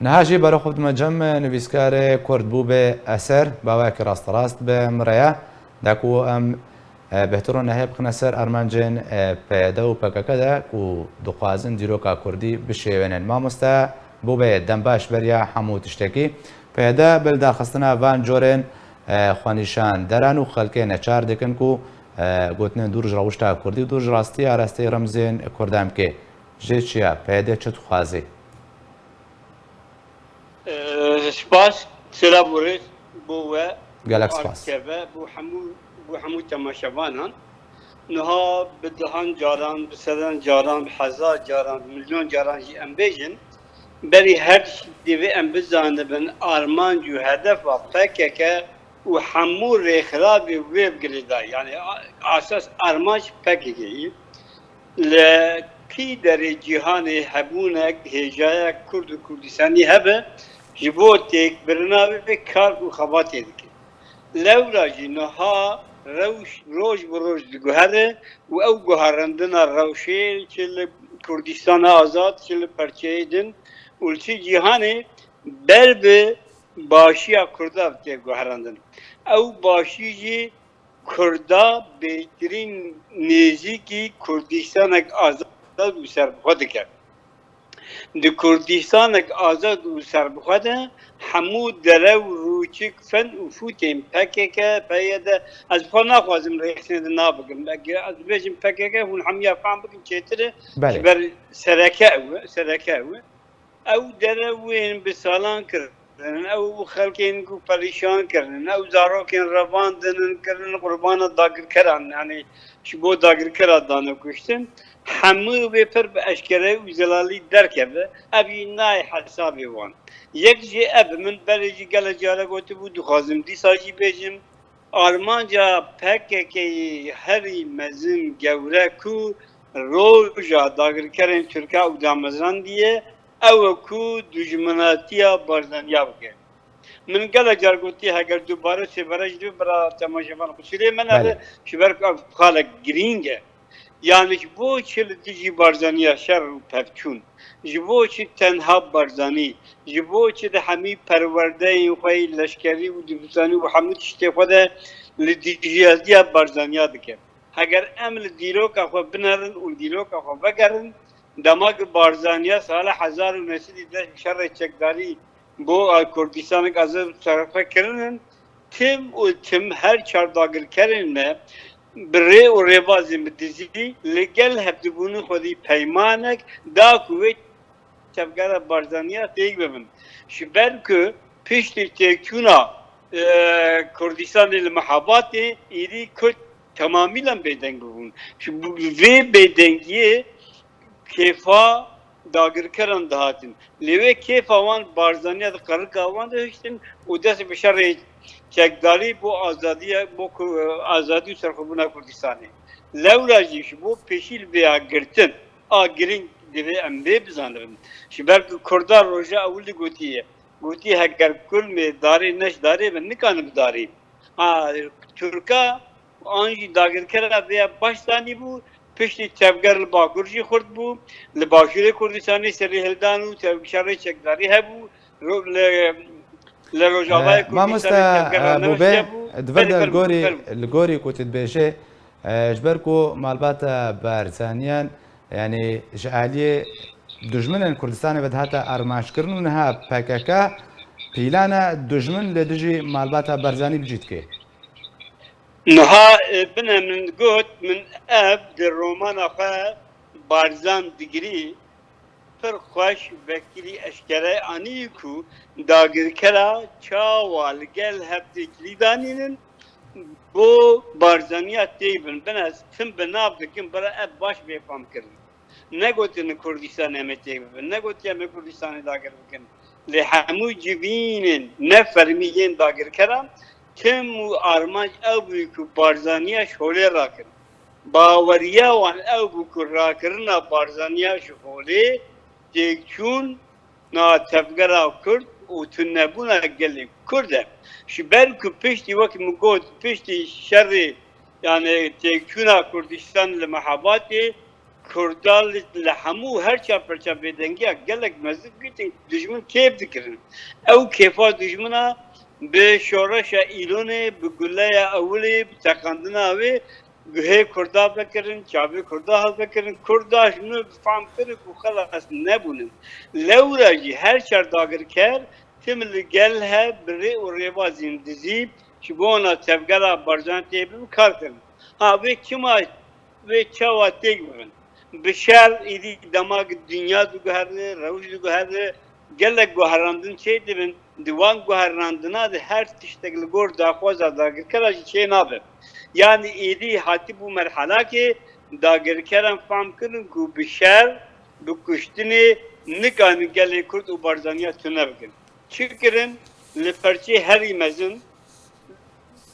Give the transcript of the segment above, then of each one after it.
نهاجی برای خود مجمع نویسکار کرد بو به اثر باوک راست به مریا دکو ام بهترون نهیب خنسر ارمانجن پیدا و پککه ده کو دخوازن دیروکا کردی بشیونن ما مستا بو به دنباش بریا حمود اشتکی پیدا بل درخستنا وان جورن خوانیشان دران و خلکه نچار دکن کو گوتن دورج روشتا کردی دورج راستی آراستی رمزین کردام که جیچیا پیدا چت خوازی سپاس سلا بوريس بو گلک سپاس بو حمو تماشاوانان نها بدهان جاران بسدن جاران بحزار جاران مليون جاران جي امبيجن بري هر ديوي ام بزانبن ارمان جو هدف و PKK و حمو رخرابي ويب قليدا يعني اساس ارماش PKK لكي دري جهاني هبونك هجايا كرد و كردستاني هبه جبوتك برنامج کار و خباتی دکی. لولا جنها روش بروش دگوهره و او گوهرندنا روشی چل کردستان آزاد چل پرچیدن ولچی جهانی برب باشیا کردا بته گوهرندن. او باشی جی کردا بهترین نزدیکی کردستان آزاد و سربخواد کرد. د کردستانک آزاد و سربخوده همو دره و روچک فن و فوتیم PKK پیدا از فن نخوازم ریخسنه نابگم اگر از بیشم PKK هون همیشه فهم بگم چطوره بر سرکه او دره وین بسالان کردن او خلکین کو پریشان کردن او زاروکین رواندن کردن قربان داگر کردن یعنی شبو داگر کرد دانه کشتن همه به پر به اشکره و زلالی درکبه ابی نای حسابی وان یک جه اب من برای گل جاره گوته بود خازم دی ساجی بیجم آرمانجا PKK هری مزن گوره کو روجا داگر کردن ترکا و دامزران دیه او کو دجمناتیا بارزانیا بکن من قال جارگوتی اگر دوباره سفرش دو برا تماشاوان خسیره من هذا شبرك خالق گرینگه yani bu çil dici barzaniya şer pevçun bu çi tenha barzani bu çi de hami perverde xoy leşkeri u dibusani u hamid işte xoda li dijiya barzaniya dike eğer eml dilok xo binarin u dilok xo begerin damak barzaniya sala hazar u nesil de şer çekdari bu Kurdistan'ı azı tarafa kirin tim her çardagir kerinme بری و ریوازی مدیزی لگل هفته خودی پیمانک دا کوی تفکر بارزانیا تیگ ببن شبر که پیشت تکونا کردستان المحابات ایری کرد تمامیلا بیدنگ ببون وی بیدنگی کیفا داگر کرن دهاتن لیوه کیفا وان بارزانیا دا قرق آوان دا هشتن و دست بشار çekdari bu azadi serxubuna Kurdistanê. Lewra jî ji bo pêşîl vêya girtin a giring divê em vê bizanin. Ji ber ku Kurda roja ewil gotiye. Gotiye heger kul mê darê neş darê bin nikanin bi darê. Türka an jî dagirkera vêya başdanî bû piştî tevger li Bakur jî xurt bû li Başûrê Kurdistanê serî hildan û tevşarê çekdarî hebû ما مستا بوبه دفرد الجوري كنت تبيشة جبركو مالباتا بارزانيان يعني جعالية دجمن كردستان بدهاتا أرماش كرنو نها PKK بيلانا دجمن لدجي مالباتا بارزاني بجيت كي نها بنا من قوت من أب در رومان أخا بارزان دقري پر خوش وکیلی اشکره آنی کو داگر کرا چاوال گل هفته کلیدانین بو بارزانیات دیبن بناس تم بناب دکن برا اب باش بفهم کردن نگوتن کردستان همه دیبن نگوتی همه کردستان داگر بکن لحمو جبینن نفرمیین داگر کرا تم و آرماج او کو بارزانیا شوله راکن باوریا وان او کو راکرنا بارزانیا شوله تکون نا تفکر کرد و تنبونه گلی کرده. شبر که پشتی وقت مگود پشتی شر یعنی تکون کردستان لمحبات Kurdal لحمو هر چا پرچا بدنگی گلک مزد گیتن دشمن کیف دکرن او کیفا دشمنا به شورش ایلونه به گله اولی تقندنا و گه کردا بکرن چابه کردا حل بکرن کرداش نو فهم کرن کو خلاص نبونن لوراجی هر چار داگر کر تمل گل ها بری و ریبا زندزی شبونا تفگرا برزان تیبیم کار کرن ها و کما و چاوا تیگ بگن بشار ایدی دماغ dünya dugarlı, ravuç dugarlı, gelek guharandın şey dibin, divan guharandına da her tiştekli gor da xoza da girkeraj şey nabe. Yani idi hati bu merhala ki da girkeran fam kırın ku bişar bu kuştini nikanı gele kurt u barzaniya tünebikin. Çıkırın leperçi her imezin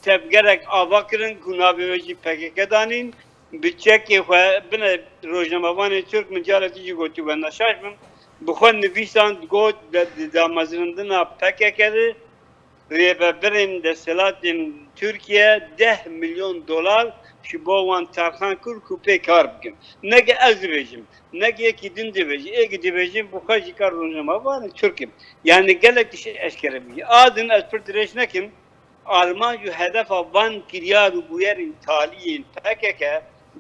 tebgerek avakırın kunabeveci PKK danin بچه خو بنه روزنامه‌وان ترک مجالتی گویی و نشایم بخون نویسان گوید دامازندنا پککده ریبرین دستلاتین ترکیه 10 میلیون دلار شبوان ترخان کر کوپه کار بکن نگه از بیشیم نگه کی دین دیویجی اگه دیویجیم بخوشی کار روزنامه‌وان ترکیم yani gelek dişi eşkere bir adın az pırtırış nekim Alman ju hedef van kiryaru bu yerin taliyin PKK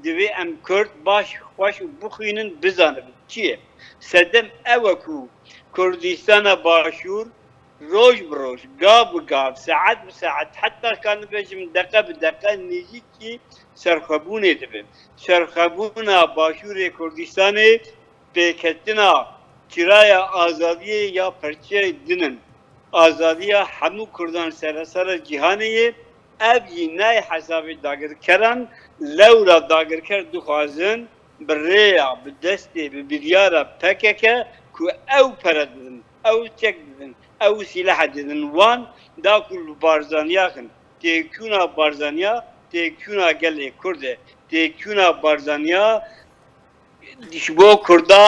دوی ام کرد باش خوش بخوینن بزنن چیه سدم اوکو کردستان باشور روز بروز گاب گاب ساعت بساعت حتی کان بجم دقیقه بدقیقه نزدیک کی سرخبونه دبه سرخبونه باشور کردستان پیکتنا چرای آزادی یا پرچه دینن آزادی همو کردان سراسر جهانیه ابی نای حسابی داگر کرن لورا داگر کرد دخوازن بریا بدستی ببریارا پککه که او پردن او چک دن او سلاح دن وان دا کل بارزانیا کن تیکونا بارزانیا تیکونا گلی کرده تیکونا بارزانیا دشبو کرده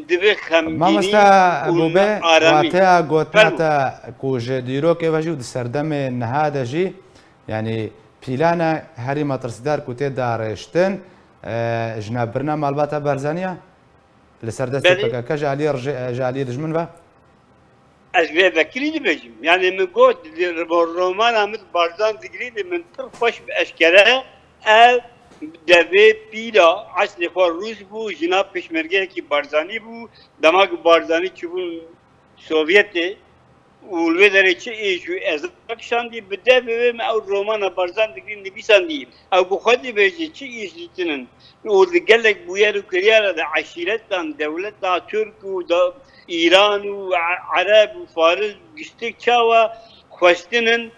دبی خمگینی مامستا بوبه واتیا گوتناتا کوج دیرو که وجود سردم نهاده جی يعني بيلانا هاري مطرسدار كوتي دارشتن جنابرنا مالباتا بارزانيا لسردست بكا جالي رجمن با ازوی وکیلی بجیم يعني من قلت الرومان عمد بارزان دقريد من طرفش بأشكره دوی پیلا اصل خواه روس بو جناب پشمرگه کی بارزانی بو دماغ بارزانی چی بو سوویته اولوی داره چه ایشو ازاکشان دی بده ببیم او رومان بارزان دگرین نبیسان دی او بخودی بیجی چه ایش دیتنن او دگلک بویر و کریار دا عشیرتان دولتا ترک و ایران و عرب و فارس گشتک چاوا خوستنن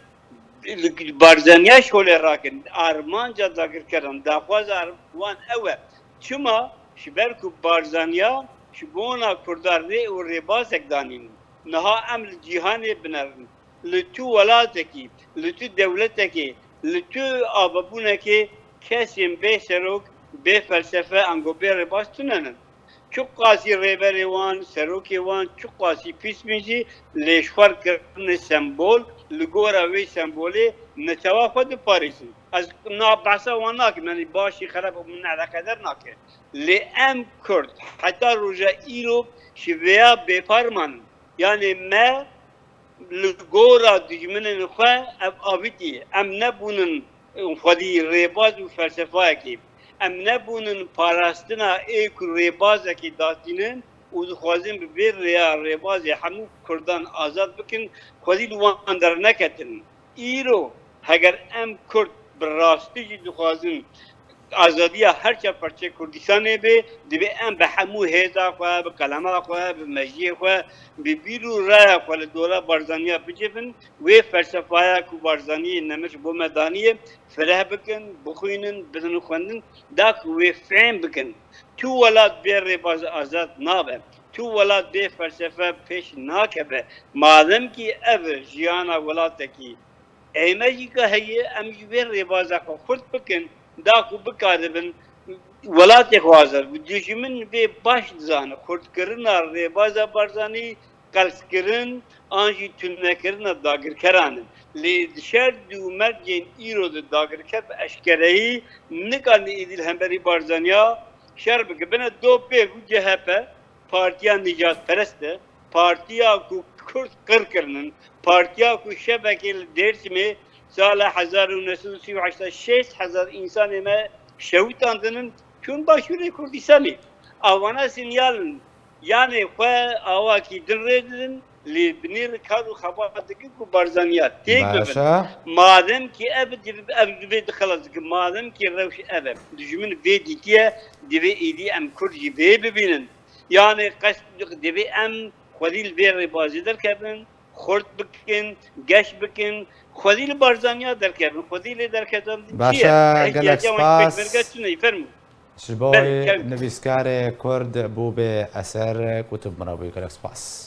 بارزانیا شوله راکن آرمانجا داگر کردن داخواز آرمان اوه چما شبرکو بارزانیا شبونا کردار ری و ریبازک دانیم نها امل جهانی بنرن لتو ولاتکی لتو دولتکی لتو آبابونکی کسیم به سروک به فلسفه انگو به ریباز تننن çok qasi rêberê wan, serokê wan çok qasî pîs mîjî lêşxwar kirine sembol li gora wê sembolê neçawa xwe diparêzin. Ez behsa wan nakim yani başî xerab min eleqedar nake. Lê em Kurd heta roja îro ji vêya bêparmanin. Yani me li gora dijminên xwe ev avîtî em nebûnin xwedî rêbaz û felsefeyekî. ام نبونن پاراستنا ایک ریبازه کی داتینن و خوازیم به ریا ریباز همو کردان آزاد بکن خوازی دوان در نکتن ایرو اگر ام کرد براستی جی خوازیم آزادی هر چه پرچه کردستانه به دیگه ام به همو هیزا خواه به کلمه خواه به مجیه خواه به بیرو رای خواه دولا بارزانیا بجبن و فلسفه کو بارزانی نمش بو مدانیه فرح بکن بخوینن بدن خوندن داک و فهم بکن تو ولاد بیر باز آزاد نابه تو ولاد به فلسفه پیش ناکبه مادم کی اف جیانا ولاته کی ایمجی که هیه ام بیر بازا خود بکن داکو بکاربن ولات خوازر و دشمن به باش زانه خرد کرنا ریبازا بارزانی قلس کرن آنجی تنه کرنا داگر کرانن لی شر دو مرجین ایرو داگر کرد اشکرهی نکان ایدیل همبری بارزانیا شر بك بنا دو بيك جهبة بارتيا نجات فرسته بارتيا كو كرد كركرنن بارتيا كو شبكة الدرس مي سال 1938 6000 insan ما şehit andının kün başvuru Kürdistan'ı. Avana sinyalın yani fe ava ki dinredin li binir karu xabatıki ku barzaniyat. Tek باشە madem ki ev dibe dıkhalasık madem ki revş ev düşümün ve dikiye dibe idi em Kürdi ve bibinin. Yani kaç dibe em xwedîl vê rêbazî derkevin, xurt bikin, geş bikin, xwedîl barzaniya derkevin, xwedî lê derketan باشە gelek spas fermû. ji bo nivîskarê Kurd bû bê eser kutub mirabûyî gelek spas.